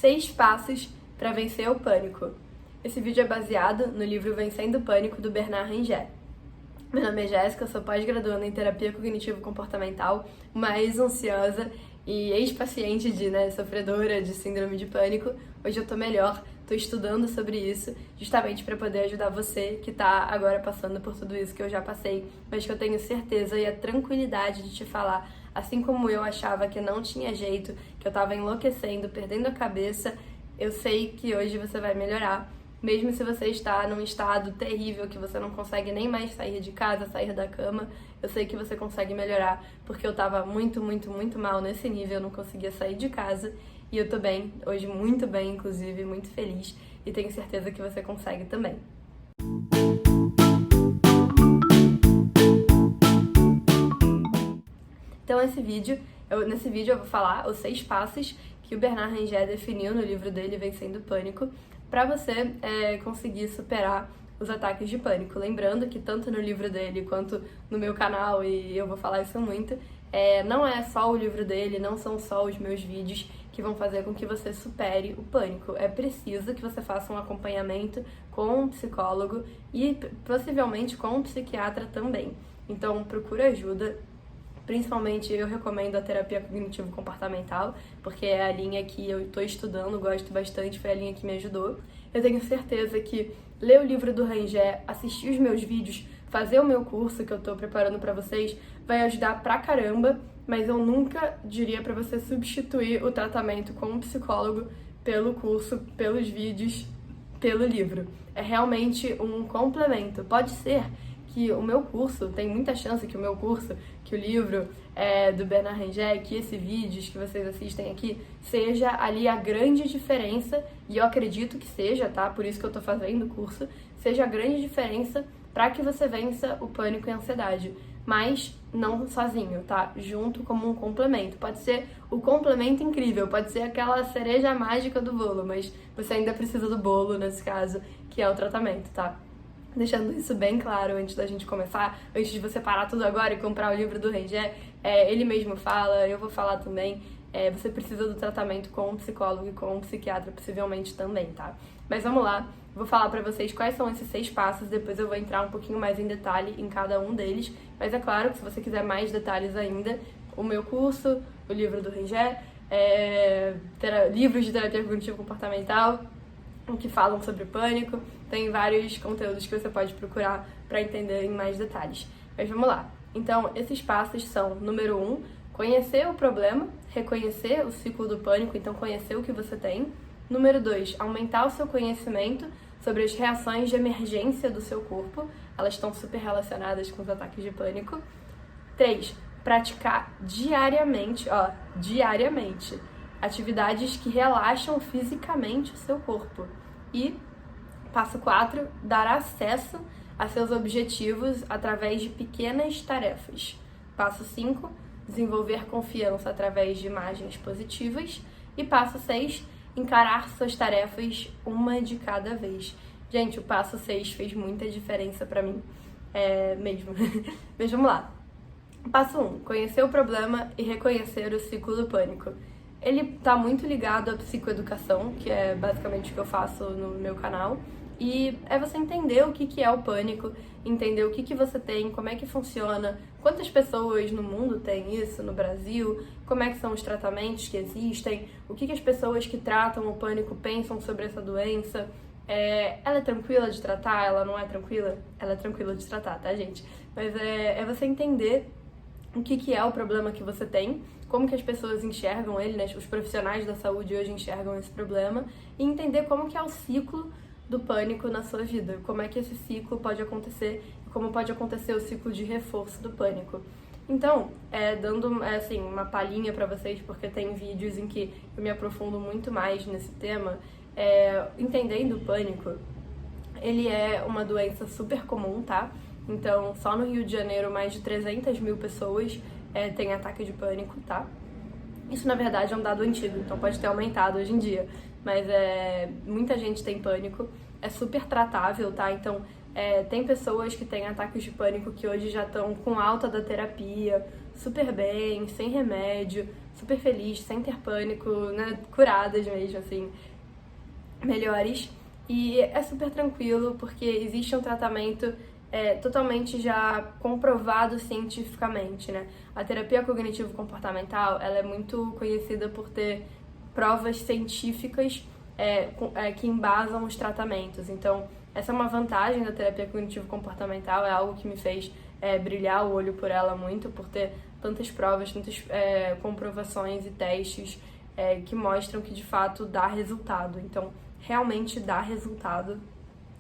6 passos para vencer o pânico. Esse vídeo é baseado no livro Vencendo o Pânico, do Bernard Ranger. Meu nome é Jéssica, sou pós-graduanda em terapia cognitivo-comportamental, uma ex-ansiosa e ex-paciente sofredora de síndrome de pânico. Hoje eu tô melhor, tô estudando sobre isso, justamente para poder ajudar você que tá agora passando por tudo isso que eu já passei, mas que eu tenho certeza e a tranquilidade de te falar, assim como eu achava que não tinha jeito, que eu tava enlouquecendo, perdendo a cabeça, eu sei que hoje você vai melhorar. Mesmo se você está num estado terrível, que você não consegue nem mais sair de casa, sair da cama, eu sei que você consegue melhorar, porque eu tava muito mal nesse nível, eu não conseguia sair de casa, e eu tô bem, hoje muito bem, inclusive, muito feliz, e tenho certeza que você consegue também. Então nesse vídeo eu vou falar os 6 passos que o Bernard Ranger definiu no livro dele, Vencendo o Pânico, para você conseguir superar os ataques de pânico. Lembrando que tanto no livro dele quanto no meu canal, e eu vou falar isso muito, não é só o livro dele, não são só os meus vídeos que vão fazer com que você supere o pânico. É preciso que você faça um acompanhamento com um psicólogo e possivelmente com um psiquiatra também. Então procura ajuda. Principalmente eu recomendo a terapia cognitivo-comportamental, porque é a linha que eu estou estudando, gosto bastante, foi a linha que me ajudou. Eu tenho certeza que ler o livro do Ranger, assistir os meus vídeos, fazer o meu curso que eu estou preparando para vocês, vai ajudar pra caramba, mas eu nunca diria para você substituir o tratamento com um psicólogo pelo curso, pelos vídeos, pelo livro. É realmente um complemento. Pode ser que o meu curso, tem muita chance que o meu curso, que o livro do Bernard Ranger, que esses vídeos que vocês assistem aqui, seja ali a grande diferença, e eu acredito que seja, tá? Por isso que eu tô fazendo o curso, seja a grande diferença para que você vença o pânico e a ansiedade. Mas não sozinho, tá? Junto como um complemento. Pode ser o complemento incrível, pode ser aquela cereja mágica do bolo, mas você ainda precisa do bolo, nesse caso, que é o tratamento, tá? Deixando isso bem claro antes da gente começar, antes de você parar tudo agora e comprar o livro do Ranger, ele mesmo fala, eu vou falar também, você precisa do tratamento com um psicólogo e com um psiquiatra, possivelmente também, tá? Mas vamos lá, vou falar pra vocês quais são esses 6 passos, depois eu vou entrar um pouquinho mais em detalhe em cada um deles, mas é claro que se você quiser mais detalhes ainda, o meu curso, o livro do Ranger, livros de terapia cognitivo-comportamental, que falam sobre pânico, tem vários conteúdos que você pode procurar para entender em mais detalhes. Mas vamos lá. Então, esses passos são, número 1, conhecer o problema, reconhecer o ciclo do pânico, então conhecer o que você tem. Número 2, aumentar o seu conhecimento sobre as reações de emergência do seu corpo, elas estão super relacionadas com os ataques de pânico. 3, praticar diariamente, atividades que relaxam fisicamente o seu corpo. E passo 4, dar acesso a seus objetivos através de pequenas tarefas. Passo 5, desenvolver confiança através de imagens positivas. E passo 6, encarar suas tarefas uma de cada vez. Gente, o passo 6 fez muita diferença pra mim, mesmo. Mas vamos lá. Passo 1, conhecer o problema e reconhecer o ciclo do pânico. Ele tá muito ligado à psicoeducação, que é basicamente o que eu faço no meu canal. E é você entender o que é o pânico, entender o que você tem, como é que funciona, quantas pessoas no mundo têm isso, no Brasil, como é que são os tratamentos que existem, o que as pessoas que tratam o pânico pensam sobre essa doença. Ela é tranquila de tratar? Ela não é tranquila? Ela é tranquila de tratar, tá, gente? Mas é você entender o que é o problema que você tem, como que as pessoas enxergam ele, né? Os profissionais da saúde hoje enxergam esse problema, e entender como que é o ciclo do pânico na sua vida, como é que esse ciclo pode acontecer, como pode acontecer o ciclo de reforço do pânico. Então, dando assim, uma palhinha pra vocês, porque tem vídeos em que eu me aprofundo muito mais nesse tema, entendendo o pânico, ele é uma doença super comum, tá? Então, só no Rio de Janeiro, mais de 300 mil pessoas têm ataque de pânico, tá? Isso, na verdade, é um dado antigo, então pode ter aumentado hoje em dia. Mas muita gente tem pânico, é super tratável, tá? Então, tem pessoas que têm ataques de pânico que hoje já estão com alta da terapia, super bem, sem remédio, super feliz, sem ter pânico, né, curadas mesmo, assim, melhores. E é super tranquilo, porque existe um tratamento totalmente já comprovado cientificamente, né? A terapia cognitivo-comportamental, ela é muito conhecida por ter provas científicas que embasam os tratamentos. Então, essa é uma vantagem da terapia cognitivo-comportamental, é algo que me fez brilhar o olho por ela muito, por ter tantas provas, tantas comprovações e testes que mostram que de fato dá resultado. Então, realmente dá resultado.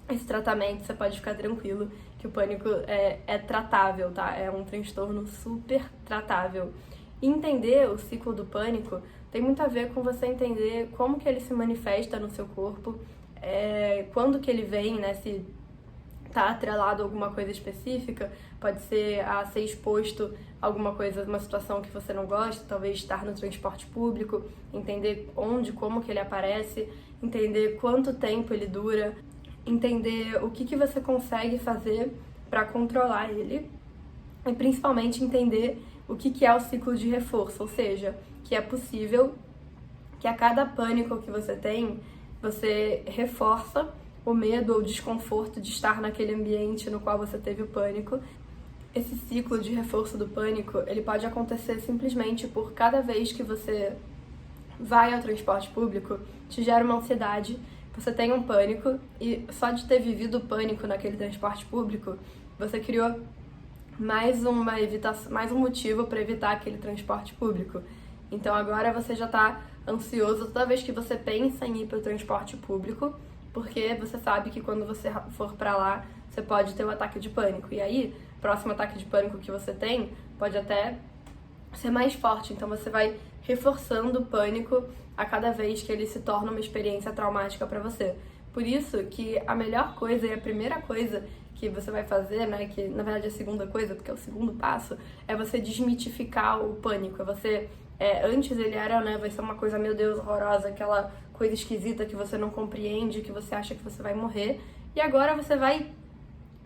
Esse tratamento, você pode ficar tranquilo que o pânico é tratável, tá? É um transtorno super tratável. E entender o ciclo do pânico tem muito a ver com você entender como que ele se manifesta no seu corpo, quando que ele vem, né? Se tá atrelado a alguma coisa específica, pode ser a ser exposto a alguma coisa, uma situação que você não gosta, talvez estar no transporte público, entender onde, como que ele aparece, entender quanto tempo ele dura, entender o que você consegue fazer para controlar ele e principalmente entender o que é o ciclo de reforço, ou seja, que é possível que a cada pânico que você tem, você reforça o medo ou o desconforto de estar naquele ambiente no qual você teve o pânico. Esse ciclo de reforço do pânico, ele pode acontecer simplesmente por cada vez que você vai ao transporte público, te gera uma ansiedade, você tem um pânico e só de ter vivido o pânico naquele transporte público, você criou mais um motivo para evitar aquele transporte público. Então agora você já está ansioso toda vez que você pensa em ir para o transporte público, porque você sabe que quando você for para lá, você pode ter um ataque de pânico. E aí, o próximo ataque de pânico que você tem pode até ser mais forte. Então você vai reforçando o pânico a cada vez que ele se torna uma experiência traumática para você. Por isso que a melhor coisa e a primeira coisa que você vai fazer, né, que na verdade é a segunda coisa, porque é o segundo passo, é você desmitificar o pânico. É você, antes ele era, né, vai ser uma coisa, meu Deus, horrorosa, aquela coisa esquisita que você não compreende, que você acha que você vai morrer. E agora você vai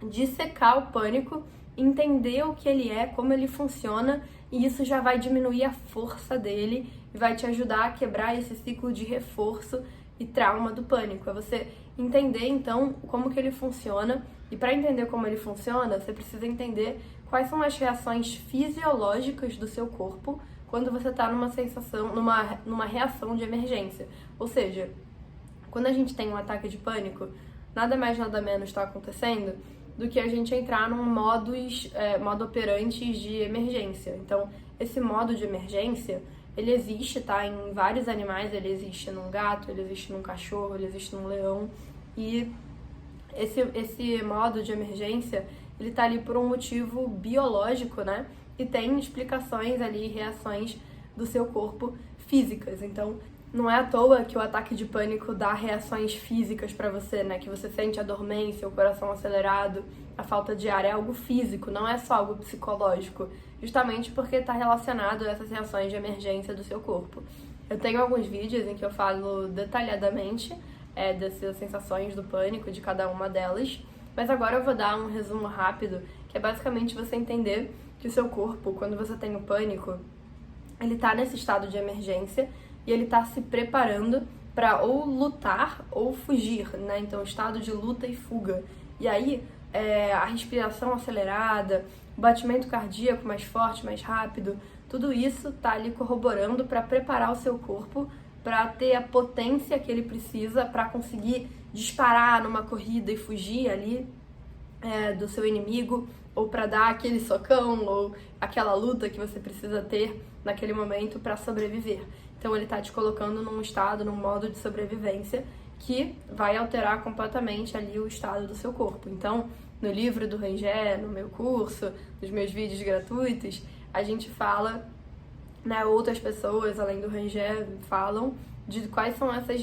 dissecar o pânico, entender o que ele é, como ele funciona, e isso já vai diminuir a força dele e vai te ajudar a quebrar esse ciclo de reforço e trauma do pânico. É você entender, então, como que ele funciona, e para entender como ele funciona, você precisa entender quais são as reações fisiológicas do seu corpo quando você está numa reação de emergência. Ou seja, quando a gente tem um ataque de pânico, nada mais, nada menos está acontecendo do que a gente entrar num modo operante de emergência. Então, esse modo de emergência, ele existe, tá? Em vários animais, ele existe num gato, ele existe num cachorro, ele existe num leão. E esse modo de emergência, ele tá ali por um motivo biológico, né? E tem explicações ali, reações do seu corpo físicas. Então, não é à toa que o ataque de pânico dá reações físicas pra você, né? Que você sente a dormência, o coração acelerado, a falta de ar. É algo físico, não é só algo psicológico. Justamente porque está relacionado a essas reações de emergência do seu corpo. Eu tenho alguns vídeos em que eu falo detalhadamente dessas sensações do pânico, de cada uma delas. Mas agora eu vou dar um resumo rápido, que é basicamente você entender que o seu corpo, quando você tem o pânico, ele tá nesse estado de emergência e ele tá se preparando para ou lutar ou fugir, né? Então, estado de luta e fuga. E aí, a respiração acelerada, o batimento cardíaco mais forte, mais rápido, tudo isso tá ali corroborando para preparar o seu corpo para ter a potência que ele precisa para conseguir disparar numa corrida e fugir ali do seu inimigo, ou para dar aquele socão, ou aquela luta que você precisa ter naquele momento para sobreviver. Então ele tá te colocando num estado, num modo de sobrevivência que vai alterar completamente ali o estado do seu corpo. Então, no livro do Rangel, no meu curso, nos meus vídeos gratuitos, a gente fala, né, outras pessoas além do Rangel falam de quais são essas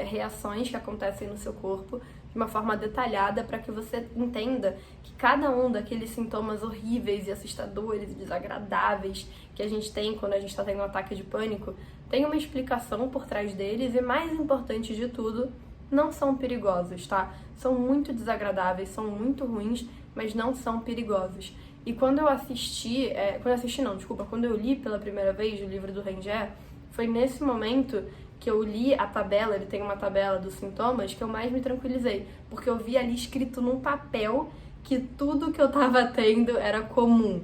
reações que acontecem no seu corpo de uma forma detalhada para que você entenda que cada um daqueles sintomas horríveis e assustadores e desagradáveis que a gente tem quando a gente está tendo um ataque de pânico tem uma explicação por trás deles e, mais importante de tudo, não são perigosos, tá? São muito desagradáveis, são muito ruins, mas não são perigosos. E quando eu assisti, quando eu li pela primeira vez o livro do Rengé, foi nesse momento que eu li a tabela, ele tem uma tabela dos sintomas, que eu mais me tranquilizei, porque eu vi ali escrito num papel que tudo que eu tava tendo era comum.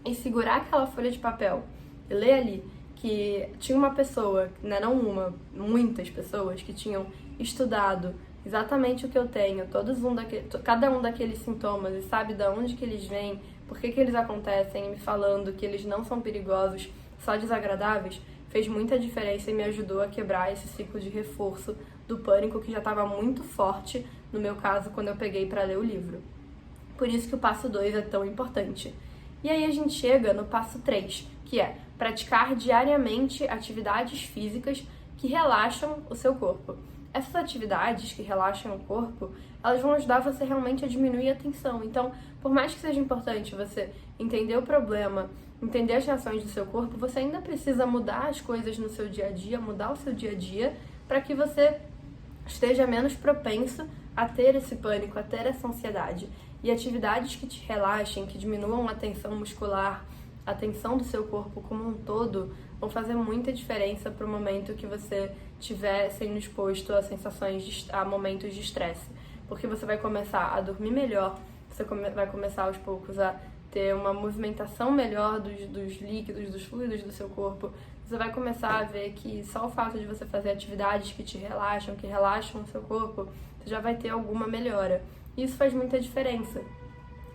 E segurar aquela folha de papel e ler ali que tinha uma pessoa, né, não uma, muitas pessoas que tinham estudado exatamente o que eu tenho, cada um daqueles sintomas, e sabe de onde que eles vêm, por que que eles acontecem, me falando que eles não são perigosos, só desagradáveis, fez muita diferença e me ajudou a quebrar esse ciclo de reforço do pânico que já estava muito forte, no meu caso, quando eu peguei para ler o livro. Por isso que o passo 2 é tão importante. E aí a gente chega no passo 3, que é praticar diariamente atividades físicas que relaxam o seu corpo. Essas atividades que relaxam o corpo, elas vão ajudar você realmente a diminuir a tensão. Então, por mais que seja importante você entender o problema, entender as reações do seu corpo, você ainda precisa mudar as coisas no seu dia a dia, mudar o seu dia a dia, para que você esteja menos propenso a ter esse pânico, a ter essa ansiedade. E atividades que te relaxem, que diminuam a tensão muscular, a tensão do seu corpo como um todo, vão fazer muita diferença para o momento que você estiver sendo exposto a a momentos de estresse. Porque você vai começar a dormir melhor, você vai começar aos poucos a ter uma movimentação melhor dos líquidos, dos fluidos do seu corpo. Você vai começar a ver que só o fato de você fazer atividades que te relaxam, que relaxam o seu corpo, você já vai ter alguma melhora. Isso faz muita diferença.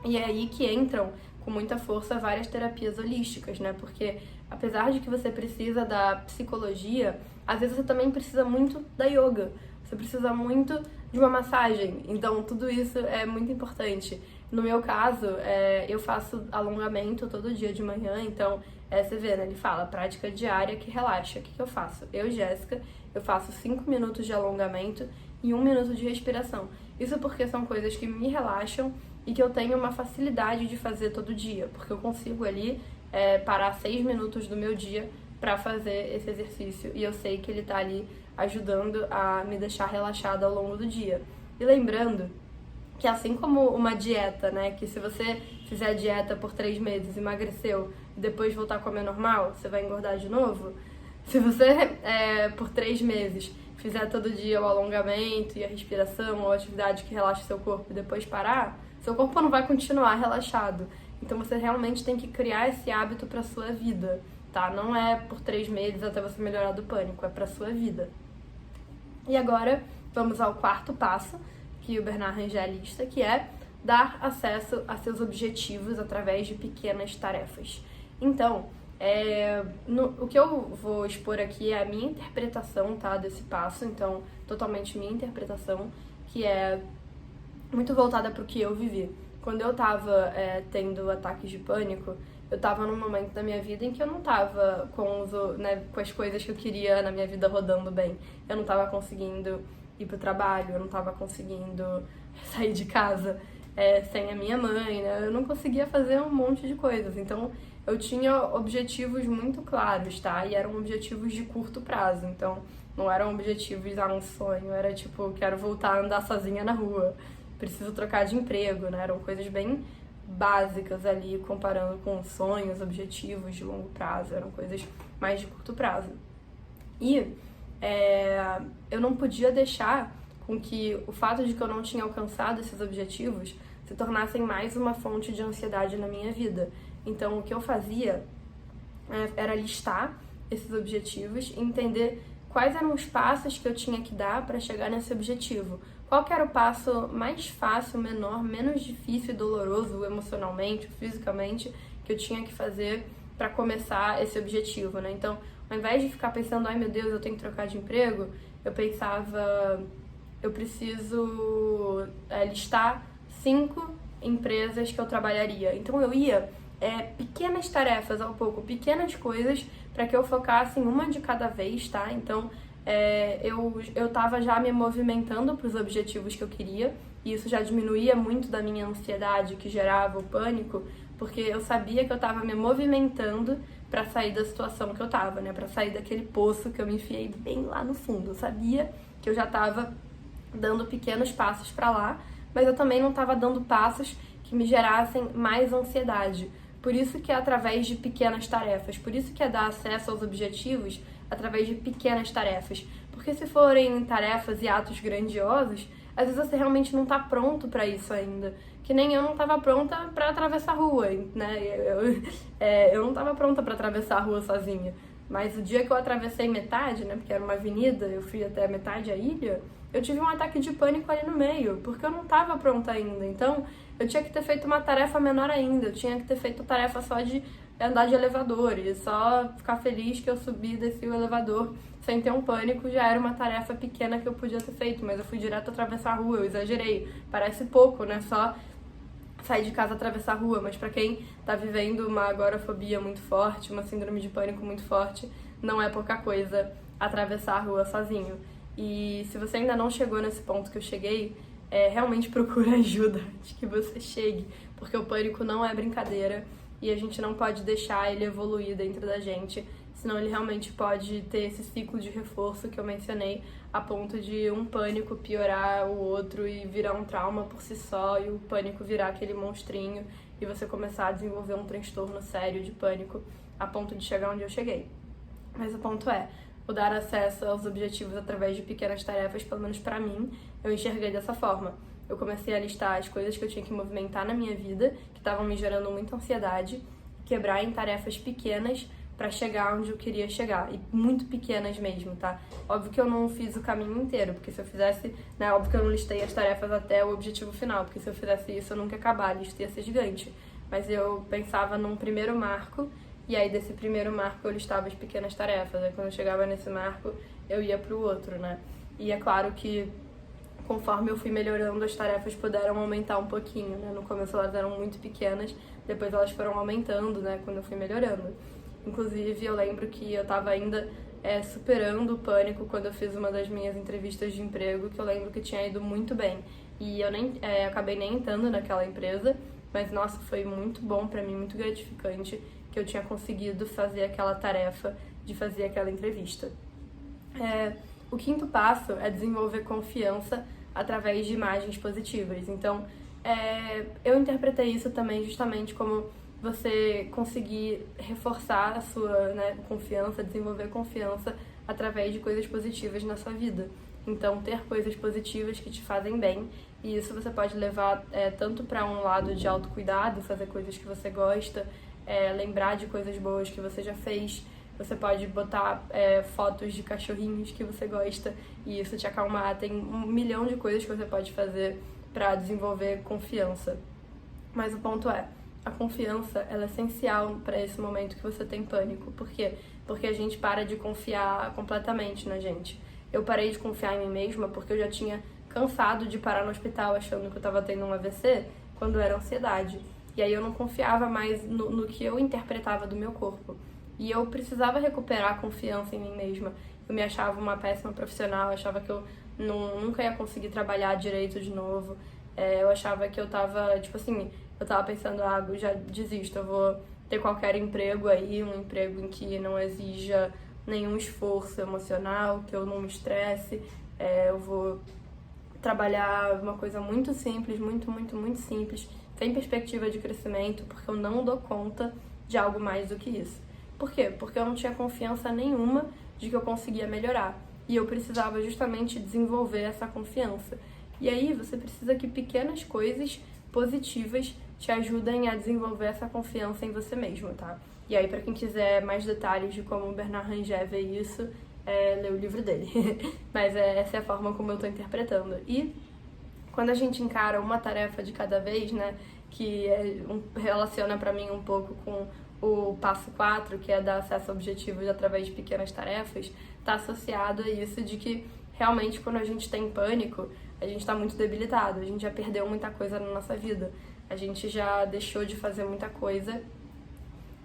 E é aí que entram com muita força várias terapias holísticas, né? Porque apesar de que você precisa da psicologia, às vezes você também precisa muito da yoga. Você precisa muito de uma massagem. Então, tudo isso é muito importante. No meu caso, eu faço alongamento todo dia de manhã, então, você vê, né? Ele fala, prática diária que relaxa. O que eu faço? Eu, Jéssica, eu faço 5 minutos de alongamento e 1 minuto de respiração. Isso porque são coisas que me relaxam e que eu tenho uma facilidade de fazer todo dia, porque eu consigo ali parar 6 minutos do meu dia para fazer esse exercício e eu sei que ele tá ali ajudando a me deixar relaxada ao longo do dia. E lembrando que assim como uma dieta, né, que se você fizer a dieta por 3 meses, emagreceu e depois voltar a comer normal, você vai engordar de novo, se você por 3 meses fizer todo dia o alongamento e a respiração ou atividade que relaxa o seu corpo e depois parar, seu corpo não vai continuar relaxado. Então você realmente tem que criar esse hábito para sua vida, tá? Não é por 3 meses até você melhorar do pânico, é para sua vida. E agora vamos ao 4º passo que o Bernard Rengé lista, que é dar acesso a seus objetivos através de pequenas tarefas. Então, o que eu vou expor aqui é a minha interpretação, tá, desse passo, então totalmente minha interpretação, que é muito voltada para o que eu vivi. Quando eu tava tendo ataques de pânico, eu tava num momento da minha vida em que eu não tava com as coisas que eu queria na minha vida rodando bem. Eu não tava conseguindo ir pro trabalho, eu não tava conseguindo sair de casa sem a minha mãe, né? Eu não conseguia fazer um monte de coisas. Então, eu tinha objetivos muito claros, tá? E eram objetivos de curto prazo. Então, não eram objetivos um sonho. Era tipo, quero voltar a andar sozinha na rua. Preciso trocar de emprego, né? Eram coisas bem básicas ali, comparando com sonhos, objetivos de longo prazo. Eram coisas mais de curto prazo. E eu não podia deixar com que o fato de que eu não tinha alcançado esses objetivos se tornassem mais uma fonte de ansiedade na minha vida. Então, o que eu fazia era listar esses objetivos e entender quais eram os passos que eu tinha que dar para chegar nesse objetivo. Qual que era o passo mais fácil, menor, menos difícil e doloroso emocionalmente, fisicamente, que eu tinha que fazer para começar esse objetivo, né? Então, ao invés de ficar pensando, ai meu Deus, eu tenho que trocar de emprego, eu pensava, eu preciso listar 5 empresas que eu trabalharia. Então, eu ia pequenas tarefas ao pouco, pequenas coisas, para que eu focasse em uma de cada vez, tá? Então, eu tava já me movimentando para os objetivos que eu queria, e isso já diminuía muito da minha ansiedade que gerava o pânico, porque eu sabia que eu tava me movimentando para sair da situação que eu tava, né? Para sair daquele poço que eu me enfiei bem lá no fundo. Eu sabia que eu já tava dando pequenos passos para lá, mas eu também não tava dando passos que que me gerassem mais ansiedade. Por isso que é através de pequenas tarefas, por isso que é dar acesso aos objetivos através de pequenas tarefas. Porque se forem tarefas e atos grandiosos, às vezes você realmente não tá pronto para isso ainda. Que nem eu não estava pronta para atravessar a rua, né? Eu não estava pronta para atravessar a rua sozinha. Mas o dia que eu atravessei metade, né? Porque era uma avenida, eu fui até metade da ilha, eu tive um ataque de pânico ali no meio, porque eu não estava pronta ainda. Então, eu tinha que ter feito uma tarefa menor ainda. Eu tinha que ter feito tarefa só de andar de elevador e só ficar feliz que eu subi e desci o elevador sem ter um pânico. Já era uma tarefa pequena que eu podia ter feito, mas eu fui direto atravessar a rua, eu exagerei. Parece pouco, né? Só sair de casa, atravessar a rua, mas pra quem tá vivendo uma agorafobia muito forte, uma síndrome de pânico muito forte, não é pouca coisa atravessar a rua sozinho. E se você ainda não chegou nesse ponto que eu cheguei, realmente procura ajuda antes que você chegue, porque o pânico não é brincadeira e a gente não pode deixar ele evoluir dentro da gente, senão ele realmente pode ter esse ciclo de reforço que eu mencionei, a ponto de um pânico piorar o outro e virar um trauma por si só, e o pânico virar aquele monstrinho e você começar a desenvolver um transtorno sério de pânico a ponto de chegar onde eu cheguei. Mas o ponto é, o dar acesso aos objetivos através de pequenas tarefas, pelo menos pra mim, eu enxerguei dessa forma. Eu comecei a listar as coisas que eu tinha que movimentar na minha vida, que estavam me gerando muita ansiedade, quebrar em tarefas pequenas pra chegar onde eu queria chegar, e muito pequenas mesmo, tá? Óbvio que eu não fiz o caminho inteiro, porque se eu fizesse, né, óbvio que eu não listei as tarefas até o objetivo final, porque se eu fizesse isso eu nunca ia acabar, a lista ia ser gigante. Mas eu pensava num primeiro marco, e aí desse primeiro marco eu listava as pequenas tarefas, aí quando eu chegava nesse marco eu ia pro outro, né? E é claro que conforme eu fui melhorando, as tarefas puderam aumentar um pouquinho, né? No começo elas eram muito pequenas, depois elas foram aumentando, né, quando eu fui melhorando. Inclusive, eu lembro que eu tava ainda superando o pânico quando eu fiz uma das minhas entrevistas de emprego, que eu lembro que tinha ido muito bem. E eu acabei nem entrando naquela empresa, mas, nossa, foi muito bom pra mim, muito gratificante que eu tinha conseguido fazer aquela tarefa de fazer aquela entrevista. O quinto passo é desenvolver confiança através de imagens positivas. Então, eu interpretei isso também justamente como você conseguir reforçar a sua, né, confiança, desenvolver confiança através de coisas positivas na sua vida. Então, ter coisas positivas que te fazem bem, e isso você pode levar tanto para um lado de autocuidado, fazer coisas que você gosta, lembrar de coisas boas que você já fez. Você pode botar fotos de cachorrinhos que você gosta e isso te acalmar. Tem 1 milhão de coisas que você pode fazer para desenvolver confiança. Mas o ponto é, a confiança ela é essencial para esse momento que você tem pânico. Por quê? Porque a gente para de confiar completamente na gente. Eu parei de confiar em mim mesma porque eu já tinha cansado de parar no hospital achando que eu estava tendo um AVC quando era ansiedade. E aí eu não confiava mais no que eu interpretava do meu corpo. E eu precisava recuperar a confiança em mim mesma. Eu me achava uma péssima profissional, achava que eu nunca ia conseguir trabalhar direito de novo. Eu achava que eu tava, tipo assim, eu tava pensando, eu já desisto, eu vou ter qualquer emprego aí, um emprego em que não exija nenhum esforço emocional, que eu não me estresse, eu vou trabalhar uma coisa muito simples, muito, muito, muito simples, sem perspectiva de crescimento, porque eu não dou conta de algo mais do que isso. Por quê? Porque eu não tinha confiança nenhuma de que eu conseguia melhorar. E eu precisava justamente desenvolver essa confiança. E aí você precisa que pequenas coisas positivas te ajudem a desenvolver essa confiança em você mesmo, tá? E aí, pra quem quiser mais detalhes de como o Bernard Ranger vê isso, lê o livro dele. Mas essa é a forma como eu tô interpretando. E quando a gente encara uma tarefa de cada vez, né, que relaciona pra mim um pouco com o passo 4, que é dar acesso a objetivos através de pequenas tarefas, tá associado a isso de que realmente quando a gente tem pânico, a gente tá muito debilitado, a gente já perdeu muita coisa na nossa vida, a gente já deixou de fazer muita coisa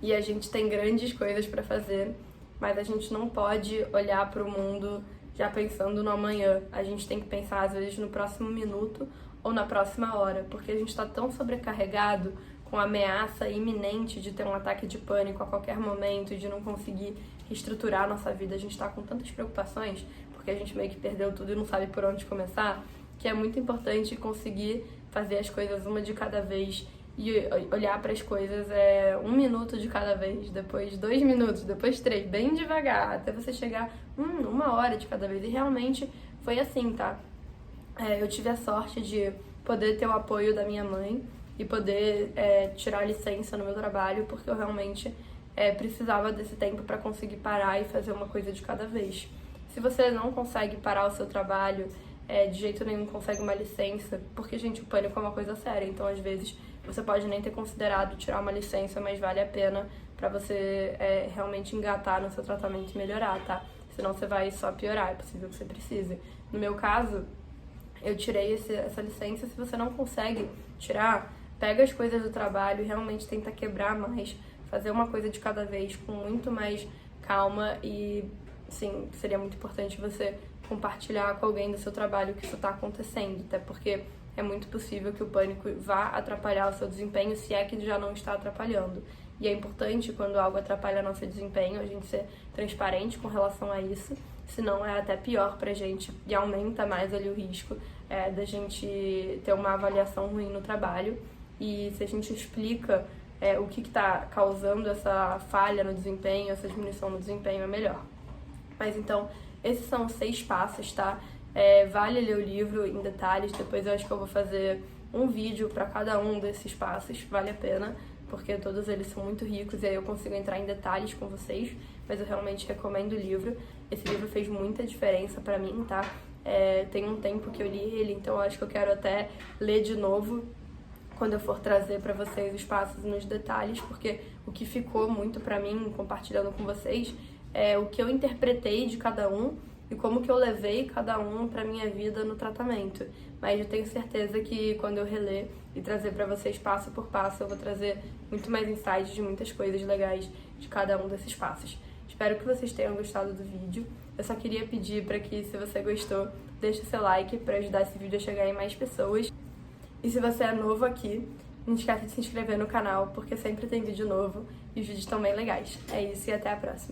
e a gente tem grandes coisas pra fazer, mas a gente não pode olhar pro mundo já pensando no amanhã, a gente tem que pensar às vezes no próximo minuto ou na próxima hora, porque a gente tá tão sobrecarregado com a ameaça iminente de ter um ataque de pânico a qualquer momento e de não conseguir reestruturar a nossa vida. A gente tá com tantas preocupações, porque a gente meio que perdeu tudo e não sabe por onde começar, que é muito importante conseguir fazer as coisas uma de cada vez e olhar para as coisas é 1 minuto de cada vez, depois 2 minutos, depois 3, bem devagar, até você chegar 1 hora de cada vez. E realmente foi assim, tá? Eu tive a sorte de poder ter o apoio da minha mãe e poder tirar licença no meu trabalho, porque eu realmente precisava desse tempo para conseguir parar e fazer uma coisa de cada vez. Se você não consegue parar o seu trabalho, de jeito nenhum consegue uma licença, porque, gente, o pânico é uma coisa séria, então às vezes você pode nem ter considerado tirar uma licença, mas vale a pena pra você realmente engatar no seu tratamento e melhorar, tá? Senão você vai só piorar, é possível que você precise. No meu caso, eu tirei essa licença. Se você não consegue tirar, pega as coisas do trabalho e realmente tenta quebrar mais, fazer uma coisa de cada vez com muito mais calma e, sim, seria muito importante você compartilhar com alguém do seu trabalho que isso tá acontecendo, até porque é muito possível que o pânico vá atrapalhar o seu desempenho, se é que já não está atrapalhando. E é importante, quando algo atrapalha nosso desempenho, a gente ser transparente com relação a isso, senão é até pior pra gente e aumenta mais ali o risco da gente ter uma avaliação ruim no trabalho. E se a gente explica o que está causando essa falha no desempenho, essa diminuição no desempenho, é melhor. Mas então, esses são os 6 passos, tá? Vale ler o livro em detalhes, depois eu acho que eu vou fazer um vídeo para cada um desses passos, vale a pena, porque todos eles são muito ricos e aí eu consigo entrar em detalhes com vocês, mas eu realmente recomendo o livro. Esse livro fez muita diferença pra mim, tá? Tem um tempo que eu li ele, então eu acho que eu quero até ler de novo quando eu for trazer pra vocês os passos nos detalhes, porque o que ficou muito pra mim, compartilhando com vocês, é o que eu interpretei de cada um e como que eu levei cada um pra minha vida no tratamento. Mas eu tenho certeza que quando eu reler e trazer pra vocês passo por passo, eu vou trazer muito mais insights de muitas coisas legais de cada um desses passos. Espero que vocês tenham gostado do vídeo. Eu só queria pedir pra que, se você gostou, deixe seu like pra ajudar esse vídeo a chegar em mais pessoas. E se você é novo aqui, não esquece de se inscrever no canal, porque sempre tem vídeo novo e os vídeos estão bem legais. É isso e até a próxima.